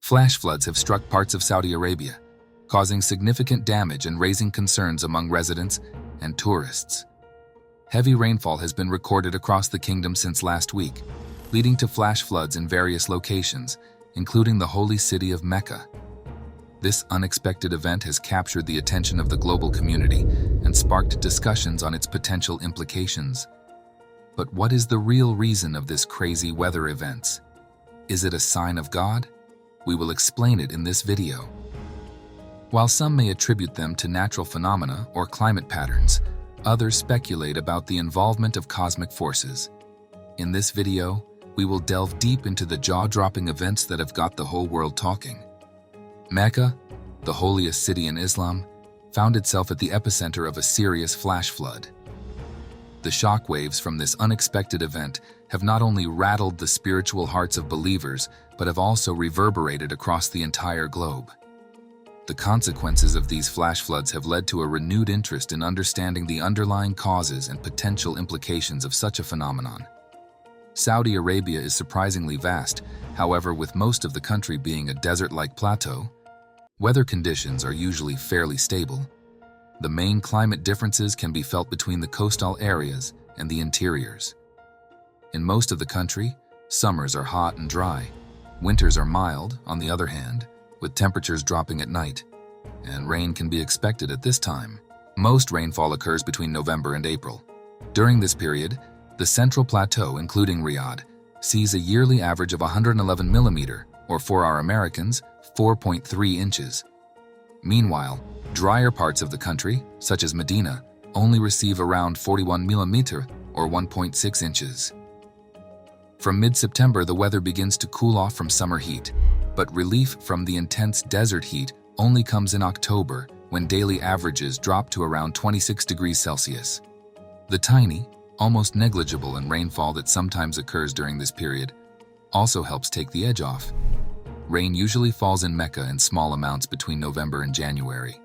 Flash floods have struck parts of Saudi Arabia, causing significant damage and raising concerns among residents and tourists. Heavy rainfall has been recorded across the kingdom since last week, leading to flash floods in various locations, including the holy city of Mecca. This unexpected event has captured the attention of the global community and sparked discussions on its potential implications. But what is the real reason of this crazy weather events? Is it a sign of God? We will explain it in this video. While some may attribute them to natural phenomena or climate patterns, others speculate about the involvement of cosmic forces. In this video, we will delve deep into the jaw-dropping events that have got the whole world talking. Mecca, the holiest city in Islam, found itself at the epicenter of a serious flash flood. The shockwaves from this unexpected event have not only rattled the spiritual hearts of believers, but have also reverberated across the entire globe. The consequences of these flash floods have led to a renewed interest in understanding the underlying causes and potential implications of such a phenomenon. Saudi Arabia is surprisingly vast, however, with most of the country being a desert-like plateau, weather conditions are usually fairly stable. The main climate differences can be felt between the coastal areas and the interiors. In most of the country, summers are hot and dry. Winters are mild, on the other hand, with temperatures dropping at night, and rain can be expected at this time. Most rainfall occurs between November and April. During this period, the Central Plateau, including Riyadh, sees a yearly average of 111 millimeter, or for our Americans, 4.3 inches. Meanwhile, drier parts of the country, such as Medina, only receive around 41 millimeter, or 1.6 inches. From mid-September, the weather begins to cool off from summer heat, but relief from the intense desert heat only comes in October, when daily averages drop to around 26 degrees Celsius. The tiny, almost negligible rainfall that sometimes occurs during this period also helps take the edge off. Rain usually falls in Mecca in small amounts between November and January.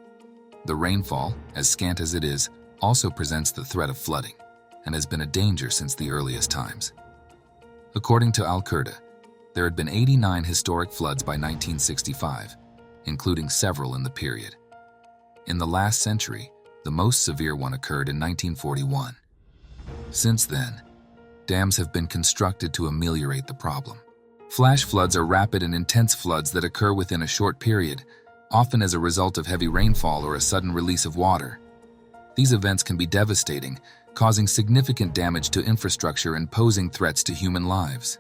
The rainfall, as scant as it is, also presents the threat of flooding, and has been a danger since the earliest times. According to Al-Qurda, there had been 89 historic floods by 1965, including several in the period. In the last century, the most severe one occurred in 1941. Since then, dams have been constructed to ameliorate the problem. Flash floods are rapid and intense floods that occur within a short period, often as a result of heavy rainfall or a sudden release of water. These events can be devastating, causing significant damage to infrastructure and posing threats to human lives.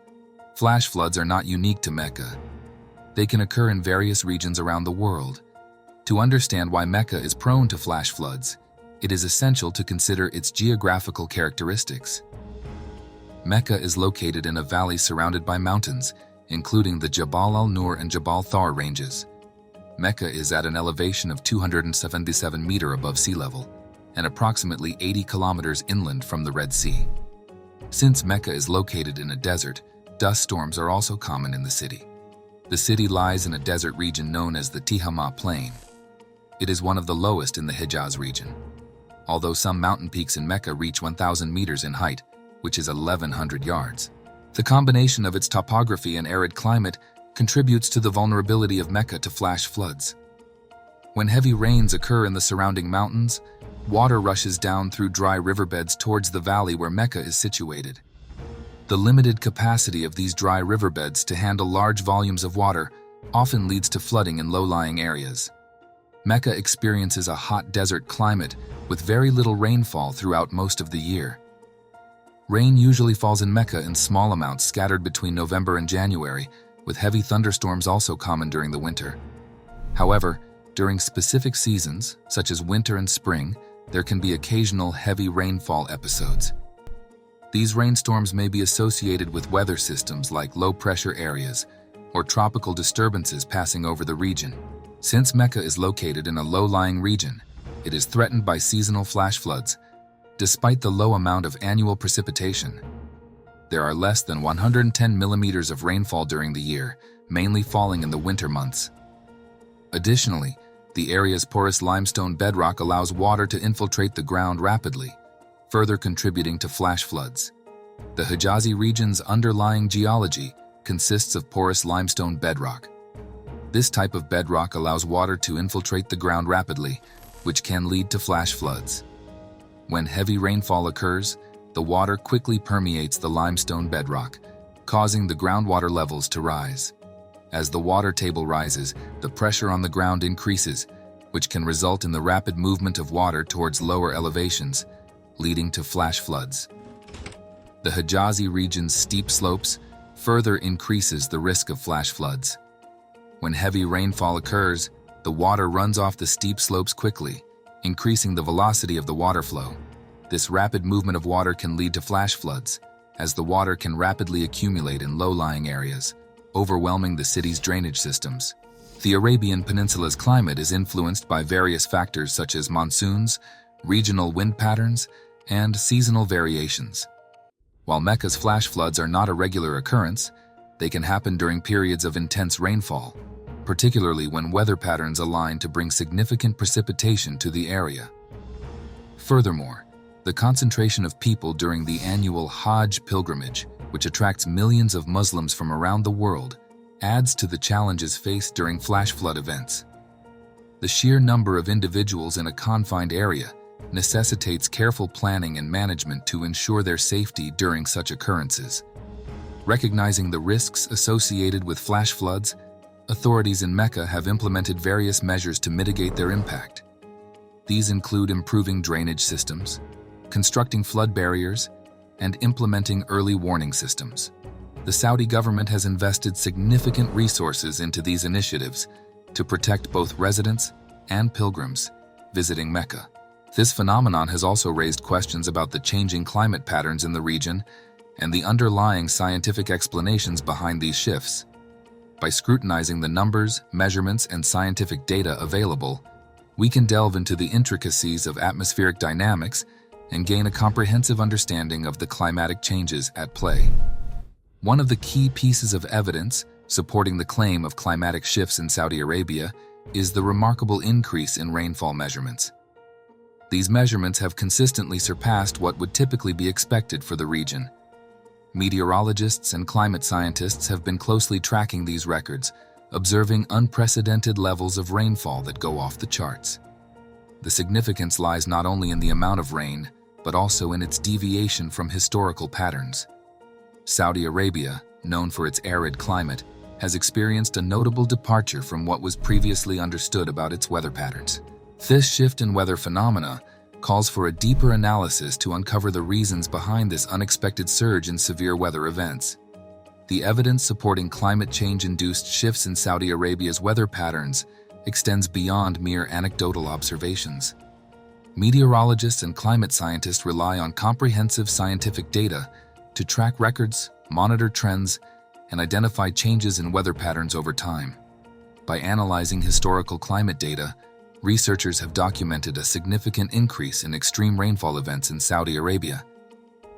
Flash floods are not unique to Mecca. They can occur in various regions around the world. To understand why Mecca is prone to flash floods, it is essential to consider its geographical characteristics. Mecca is located in a valley surrounded by mountains, including the Jabal al-Nur and Jabal Thar ranges. Mecca is at an elevation of 277 meters above sea level, and approximately 80 kilometers inland from the Red Sea. Since Mecca is located in a desert, dust storms are also common in the city. The city lies in a desert region known as the Tihama Plain. It is one of the lowest in the Hijaz region, although some mountain peaks in Mecca reach 1,000 meters in height, which is 1,100 yards. The combination of its topography and arid climate contributes to the vulnerability of Mecca to flash floods. When heavy rains occur in the surrounding mountains, water rushes down through dry riverbeds towards the valley where Mecca is situated. The limited capacity of these dry riverbeds to handle large volumes of water often leads to flooding in low-lying areas. Mecca experiences a hot desert climate with very little rainfall throughout most of the year. Rain usually falls in Mecca in small amounts scattered between November and January, with heavy thunderstorms also common during the winter. However, during specific seasons, such as winter and spring, there can be occasional heavy rainfall episodes. These rainstorms may be associated with weather systems like low-pressure areas or tropical disturbances passing over the region. Since Mecca is located in a low-lying region, it is threatened by seasonal flash floods. Despite the low amount of annual precipitation, there are less than 110 millimeters of rainfall during the year, mainly falling in the winter months. Additionally, the area's porous limestone bedrock allows water to infiltrate the ground rapidly, further contributing to flash floods. The Hijazi region's underlying geology consists of porous limestone bedrock. This type of bedrock allows water to infiltrate the ground rapidly, which can lead to flash floods. When heavy rainfall occurs, the water quickly permeates the limestone bedrock, causing the groundwater levels to rise. As the water table rises, the pressure on the ground increases, which can result in the rapid movement of water towards lower elevations, leading to flash floods. The Hijazi region's steep slopes further increases the risk of flash floods. When heavy rainfall occurs, the water runs off the steep slopes quickly, increasing the velocity of the water flow. This rapid movement of water can lead to flash floods, as the water can rapidly accumulate in low-lying areas, overwhelming the city's drainage systems. The Arabian Peninsula's climate is influenced by various factors such as monsoons, regional wind patterns, and seasonal variations. While Mecca's flash floods are not a regular occurrence, they can happen during periods of intense rainfall, particularly when weather patterns align to bring significant precipitation to the area. Furthermore, the concentration of people during the annual Hajj pilgrimage, which attracts millions of Muslims from around the world, adds to the challenges faced during flash flood events. The sheer number of individuals in a confined area necessitates careful planning and management to ensure their safety during such occurrences. Recognizing the risks associated with flash floods, authorities in Mecca have implemented various measures to mitigate their impact. These include improving drainage systems, constructing flood barriers, and implementing early warning systems. The Saudi government has invested significant resources into these initiatives to protect both residents and pilgrims visiting Mecca. This phenomenon has also raised questions about the changing climate patterns in the region and the underlying scientific explanations behind these shifts. By scrutinizing the numbers, measurements, and scientific data available, we can delve into the intricacies of atmospheric dynamics and gain a comprehensive understanding of the climatic changes at play. One of the key pieces of evidence supporting the claim of climatic shifts in Saudi Arabia is the remarkable increase in rainfall measurements. These measurements have consistently surpassed what would typically be expected for the region. Meteorologists and climate scientists have been closely tracking these records, observing unprecedented levels of rainfall that go off the charts. The significance lies not only in the amount of rain, but also in its deviation from historical patterns. Saudi Arabia, known for its arid climate, has experienced a notable departure from what was previously understood about its weather patterns. This shift in weather phenomena calls for a deeper analysis to uncover the reasons behind this unexpected surge in severe weather events. The evidence supporting climate change-induced shifts in Saudi Arabia's weather patterns extends beyond mere anecdotal observations. Meteorologists and climate scientists rely on comprehensive scientific data to track records, monitor trends, and identify changes in weather patterns over time. By analyzing historical climate data, researchers have documented a significant increase in extreme rainfall events in Saudi Arabia.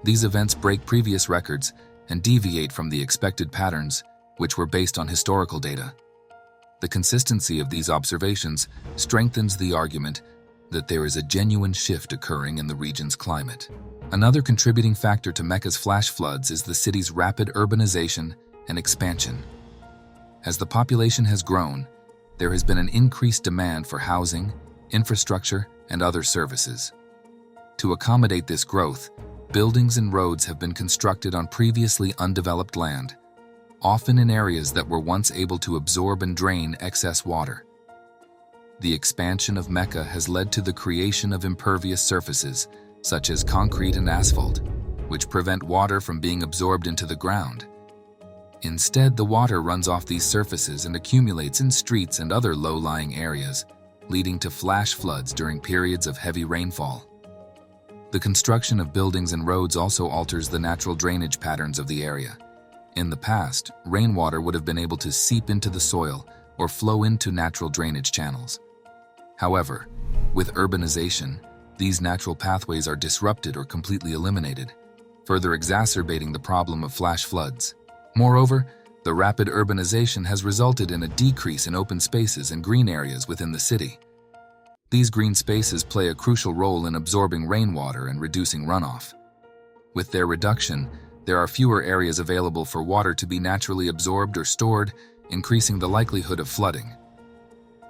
These events break previous records and deviate from the expected patterns, which were based on historical data. The consistency of these observations strengthens the argument that there is a genuine shift occurring in the region's climate. Another contributing factor to Mecca's flash floods is the city's rapid urbanization and expansion. As the population has grown, there has been an increased demand for housing, infrastructure, and other services. To accommodate this growth, buildings and roads have been constructed on previously undeveloped land, often in areas that were once able to absorb and drain excess water. The expansion of Mecca has led to the creation of impervious surfaces, such as concrete and asphalt, which prevent water from being absorbed into the ground. Instead, the water runs off these surfaces and accumulates in streets and other low-lying areas, leading to flash floods during periods of heavy rainfall. The construction of buildings and roads also alters the natural drainage patterns of the area. In the past, rainwater would have been able to seep into the soil or flow into natural drainage channels. However, with urbanization, these natural pathways are disrupted or completely eliminated, further exacerbating the problem of flash floods. Moreover, the rapid urbanization has resulted in a decrease in open spaces and green areas within the city. These green spaces play a crucial role in absorbing rainwater and reducing runoff. With their reduction, there are fewer areas available for water to be naturally absorbed or stored, increasing the likelihood of flooding.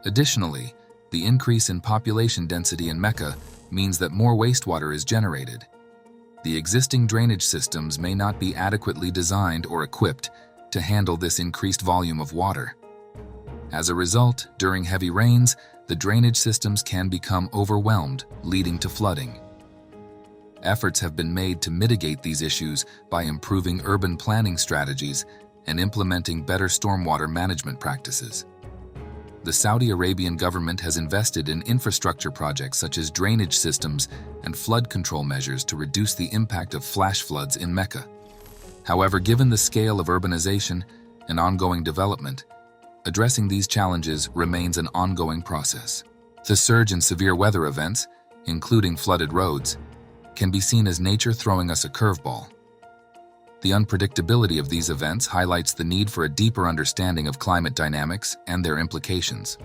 Additionally, the increase in population density in Mecca means that more wastewater is generated. The existing drainage systems may not be adequately designed or equipped to handle this increased volume of water. As a result, during heavy rains, the drainage systems can become overwhelmed, leading to flooding. Efforts have been made to mitigate these issues by improving urban planning strategies and implementing better stormwater management practices. The Saudi Arabian government has invested in infrastructure projects such as drainage systems and flood control measures to reduce the impact of flash floods in Mecca. However, given the scale of urbanization and ongoing development, addressing these challenges remains an ongoing process. The surge in severe weather events, including flooded roads, can be seen as nature throwing us a curveball. The unpredictability of these events highlights the need for a deeper understanding of climate dynamics and their implications.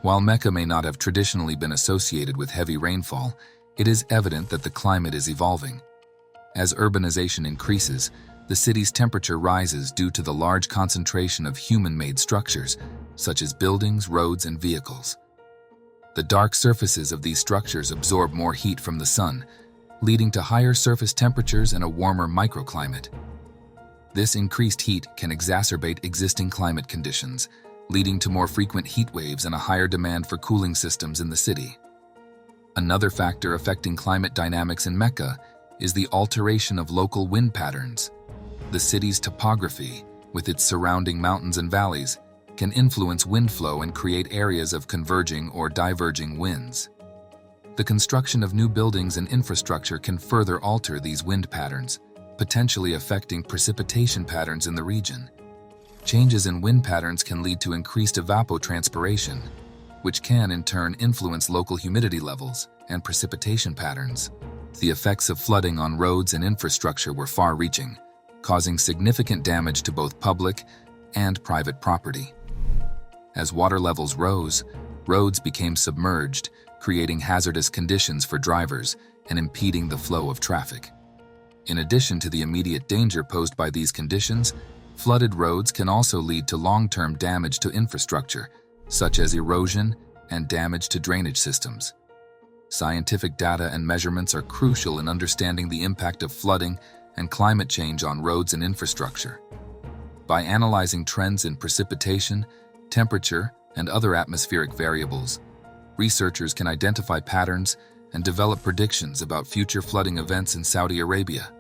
While Mecca may not have traditionally been associated with heavy rainfall, it is evident that the climate is evolving. As urbanization increases, the city's temperature rises due to the large concentration of human-made structures, such as buildings, roads, and vehicles. The dark surfaces of these structures absorb more heat from the sun, leading to higher surface temperatures and a warmer microclimate. This increased heat can exacerbate existing climate conditions, leading to more frequent heat waves and a higher demand for cooling systems in the city. Another factor affecting climate dynamics in Mecca is the alteration of local wind patterns. The city's topography, with its surrounding mountains and valleys, can influence wind flow and create areas of converging or diverging winds. The construction of new buildings and infrastructure can further alter these wind patterns, potentially affecting precipitation patterns in the region. Changes in wind patterns can lead to increased evapotranspiration, which can in turn influence local humidity levels and precipitation patterns. The effects of flooding on roads and infrastructure were far-reaching, causing significant damage to both public and private property. As water levels rose, roads became submerged, creating hazardous conditions for drivers and impeding the flow of traffic. In addition to the immediate danger posed by these conditions, flooded roads can also lead to long-term damage to infrastructure, such as erosion and damage to drainage systems. Scientific data and measurements are crucial in understanding the impact of flooding and climate change on roads and infrastructure. By analyzing trends in precipitation, temperature, and other atmospheric variables, researchers can identify patterns and develop predictions about future flooding events in Saudi Arabia.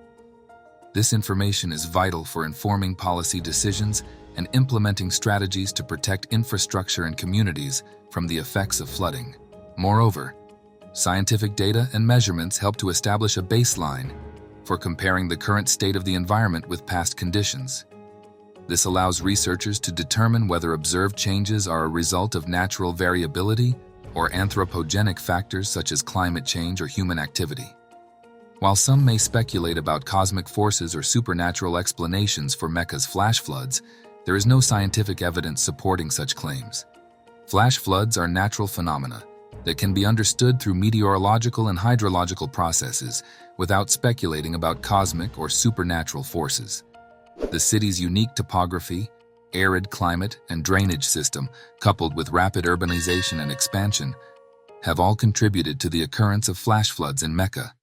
This information is vital for informing policy decisions and implementing strategies to protect infrastructure and communities from the effects of flooding. Moreover, scientific data and measurements help to establish a baseline for comparing the current state of the environment with past conditions. This allows researchers to determine whether observed changes are a result of natural variability or anthropogenic factors such as climate change or human activity. While some may speculate about cosmic forces or supernatural explanations for Mecca's flash floods, there is no scientific evidence supporting such claims. Flash floods are natural phenomena that can be understood through meteorological and hydrological processes without speculating about cosmic or supernatural forces. The city's unique topography, arid climate, and drainage system, coupled with rapid urbanization and expansion, have all contributed to the occurrence of flash floods in Mecca.